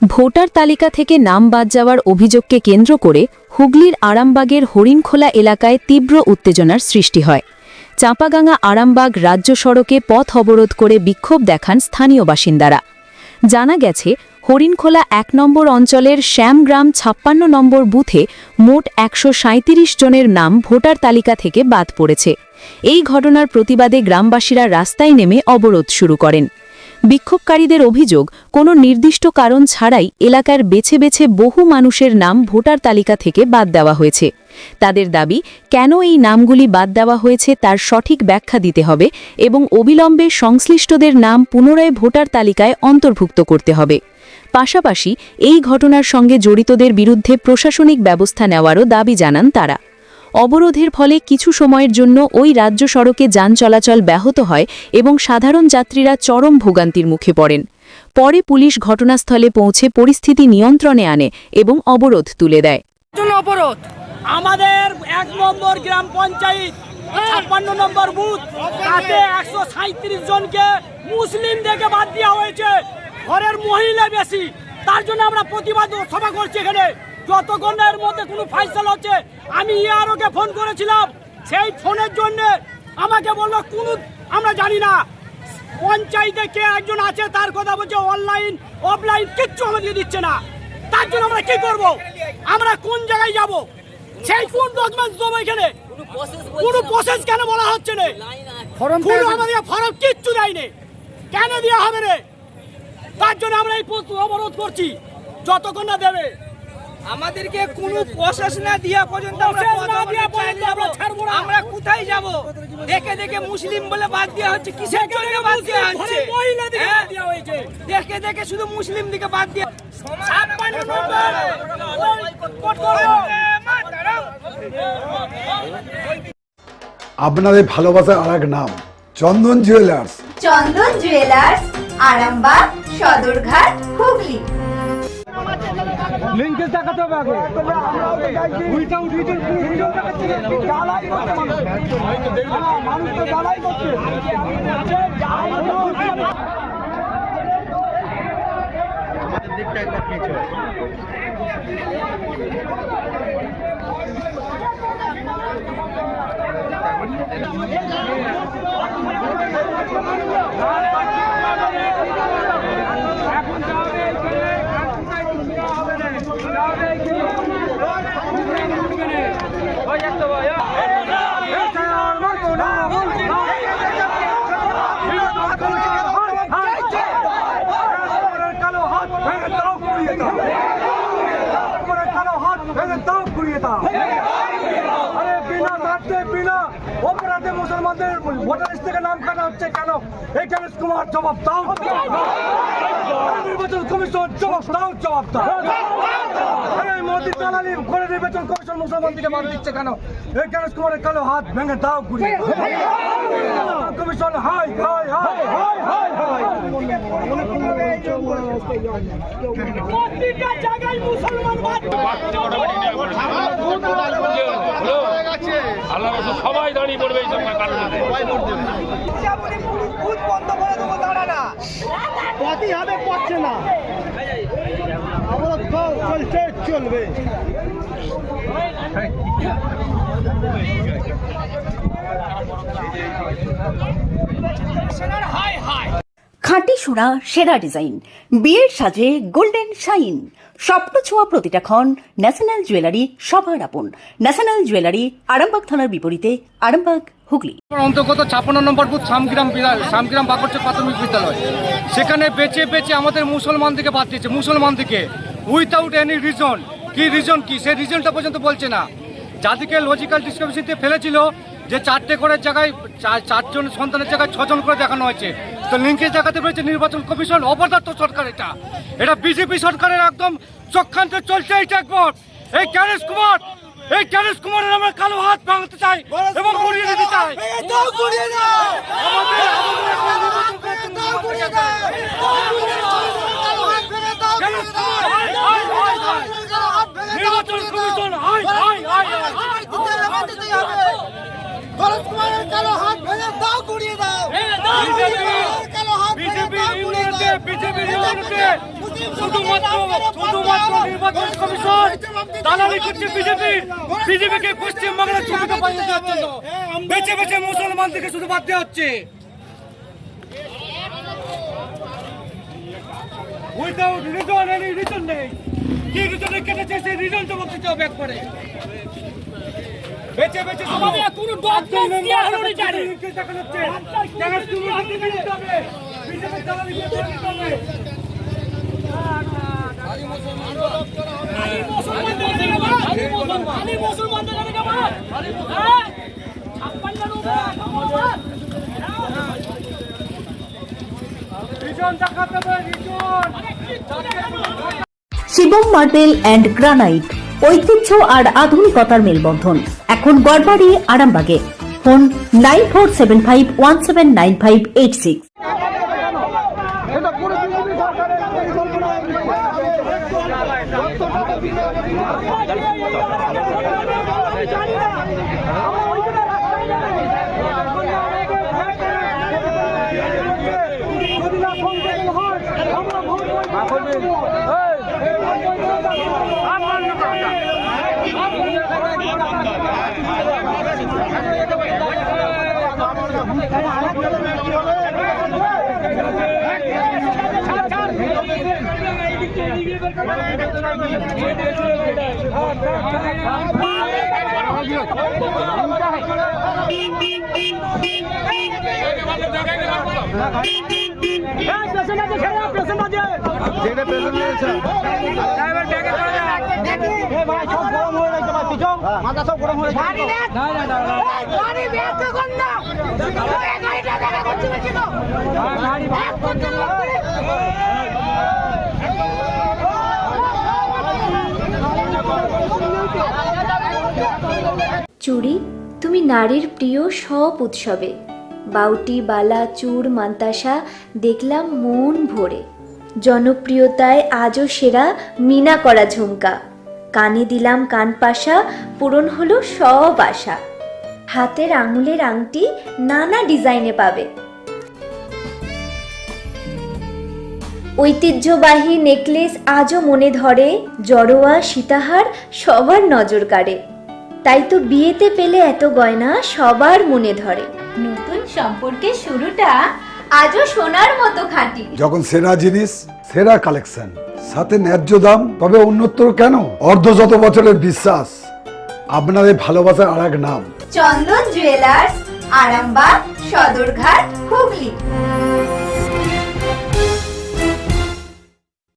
Voter তালিকা থেকে নাম বাদ যাওয়ার অভিযোগকে কেন্দ্র করে হুগলির আরামবাগের হরিণখোলা এলাকায় তীব্র উত্তেজনার সৃষ্টি হয়। চাঁপাগাঙা আরামবাগ রাজ্য সড়কে পথ অবরোধ করে বিক্ষোভ দেখান স্থানীয় বাসিন্দারা। জানা গেছে, হরিণখোলা ১ নম্বর অঞ্চলের শ্যামগ্রাম ৫৬ নম্বর বুথে মোট ১৩৭ জনের নাম ভোটার তালিকা থেকে বাদ পড়েছে। এই ঘটনার প্রতিবাদে গ্রামবাসীরা রাস্তায় নেমে অবরোধ শুরু করেন। বিক্ষোভকারীদের অভিযোগ, কোনো নির্দিষ্ট কারণ ছাড়াই এলাকার বেছে বেছে বহু মানুষের নাম ভোটার তালিকা থেকে বাদ দেওয়া হয়েছে। তাদের দাবি, কেন এই নামগুলি বাদ দেওয়া হয়েছে তার সঠিক ব্যাখ্যা দিতে হবে এবং অবিলম্বে সংশ্লিষ্টদের নাম পুনরায় ভোটার তালিকায় অন্তর্ভুক্ত করতে হবে। পাশাপাশি এই ঘটনার সঙ্গে জড়িতদের বিরুদ্ধে প্রশাসনিক ব্যবস্থা নেওয়ারও দাবি জানান তারা। অবরোধের ফলে কিছু সময়ের জন্য ওই রাজ্য সড়কে যান চলাচল ব্যাহত হয় এবং সাধারণ যাত্রীরা চরম ভোগান্তির মুখে পড়েন। পরে পুলিশ ঘটনাস্থলে পৌঁছে পরিস্থিতি নিয়ন্ত্রণে আনে এবং অবরোধ তুলে দেয়। অবরোধ আমাদের ১ নম্বর গ্রাম পঞ্চায়েত ৫৬ নম্বর বুথ, তাতে ১৩৭ জনকে মুসলিম থেকে বাদ দেওয়া হয়েছে। ঘরের মহিলা বেশি, তার জন্য আমরা প্রতিবাদ সভা করছি এখানে। যতক্ষণের মধ্যে কোনো ফাইসালা হচ্ছে, আমি ইয়ারোকে ফোন করেছিলাম, সেই ফোনের জন্য আমাকে বললো কোনো আমরা জানি না, পঞ্চায়েতে কে একজন আছে তার কথা বলছে, অনলাইন অফলাইন কিচ্ছু আমাদের দিচ্ছে না। তার জন্য আমরা কি করব? আমরা কোন জায়গায় যাব? সেই কোন ডকুমেন্টস দেবো? এখানে কোনো প্রসেস কেন বলা হচ্ছে না? আমাদের ফর্ম কিচ্ছু দেয়নি, কেন দেওয়া হবে রে? তার জন্য আমরা এই অবরোধ করছি যতক্ষণ না দেবে। আমাদেরকে কোনো প্রসেস না দেওয়া পর্যন্ত আমরা কোথায় যাব? দেখে দেখে মুসলিম বলে বাদ দেওয়া হচ্ছে, কিসের জন্য বাদ দেওয়া হচ্ছে? দেখে দেখে শুধু মুসলিম দিকে বাদ দেওয়া। আপনাদের ভালোবাসার আরেক নাম চন্দন জুয়েলার্স। চন্দন জুয়েলার্স, আরামবাগ, সদরঘাট, হুগলি। লিংকেজ দেখাতে হবে আগে। উইটাউট রিজন ভিডিও দেখাচ্ছে, গালাই করছে মানুষ তো গালাই করছে। আমাদের দিকটা একবার পিছু। অপরাধে মুসলমানদের ভোটার লিস্ট থেকে নাম কাটা হচ্ছে কেন? এই গণেশ কুমার জবাব দাও। নির্বাচন কমিশন জবাব দাও, জবাব দাও। মোদী দালালি করে নির্বাচন কমিশন মুসলমান দিকে মান দিচ্ছে কেন? এই গণেশ কুমারের কালো হাত ভেঙে দাও ঘুরিয়ে। Commission high high high high high high. প্রত্যেকটা জায়গায় মুসলমান আল্লাহ রাসূল সবাই দাঁড়িয়ে পড়বে এই সব কারণে। বুথ বন্ধ করে দেবো, দাঁড়া না, পথই হবে, পড়ছে না, অবরোধ চলছে, চলবে। খাঁটি সোনা, সেরা ডিজাইন, বিয়ের সাজে গোল্ডেন শাইন, স্বপ্ন ছোঁয়া প্রতিটা ক্ষণ। ন্যাশনাল জুয়েলারি, সবার আপন। ন্যাশনাল জুয়েলারি, আরামবাগ থানার বিপরীতে, আরামবাগ, হুগলি। অন্তর্গত ৫৬ নম্বর বুথ শামগ্রাম বাকরচা প্রাথমিক বিদ্যালয়, সেখানে বেছে বেছে আমাদের মুসলমান দিকে বাদ দিয়েছে। মুসলমান দিকে উইথাউট এনি রিজন। কি রিজন, কি সেই রিজনটা পর্যন্ত বলছে না। যাদেরকে লজিক্যাল ডিসক্রিমিনেশনতে ফেলেছিল যে 4টে করে জায়গায় 4 জন সন্তানের জায়গায় 6 জন করে দেখানো হয়েছে, তো লিঙ্কেজ দেখাতে পেরেছে নির্বাচন কমিশন। অপদার্থ সরকার, এটা বিজেপি সরকারের একদম চক্রান্ত চলছে। এইটা একবার এই গণেশ কুমারের আমরা কালো হাত ভাঙতে চাই এবং গড়িয়ে দিতে চাই। নির্বাচন কমিশন হাই হাই হাই কালো হাত ভেঙে দাও, গুড়িয়ে দাও। বিজেপি শুধুমাত্র নির্বাচন কমিশন দালালি করছে বিজেপিকে পশ্চিমবাংলার ছবিতে পাঠিয়ে দেওয়ার জন্য বেছে বেছে মুসলমানদেরকে শুধু বাদ দেওয়া হচ্ছে। উইদাউট রিজন এনি রিজন নেই, কি রিজনে কেটেছে সেই রিজন তো বলতে চাও ব্যাক করে বেছে বেছে আমাদের কোনো ডকুমেন্ট দেয়া হলো না জানি কি দেখা যাচ্ছে জায়গা তুমি হাতে দিতে হবে বিজেপি দালালি করতে হবে। শিবম মার্বেল অ্যান্ড গ্রানাইট, ঐতিহ্য আর আধুনিকতার মেলবন্ধন, এখন গড়বাড়ি আরামবাগে। ফোন 9475179586। মাথা সব গরম হয়ে চুড়ি, তুমি নারীর প্রিয় সব উৎসবে, বাউটি, বালা, চূড়, মান্তাসা দেখলাম মন ভরে। জনপ্রিয়তায় আজও সেরা মিনা করা ঝুমকা, কানে দিলাম কানপাশা, পূরণ হলো সব আশা। হাতের আঙুলের আংটি নানা ডিজাইনে পাবে, ঐতিহ্যবাহী নেকলেস আজও মনে ধরে, জড়োয়া, সীতাহার সবার নজর কাড়ে। তাই তো বিয়েতে পেলে এত গয়না সবার মনে ধরে। নতুন সম্পর্কের শুরুটা আজও সোনার মতো খাঁটি। যখন সেরা জিনিস, সেরা কালেকশন, সাথে ন্যায্য দাম, তবে উন্নতর কেন? অর্ধশত বছরের বিশ্বাস, আপনাদের ভালোবাসার আর এক নাম চন্দন জুয়েলার্স, আরামবাগ, সদরঘাট, হুগলি।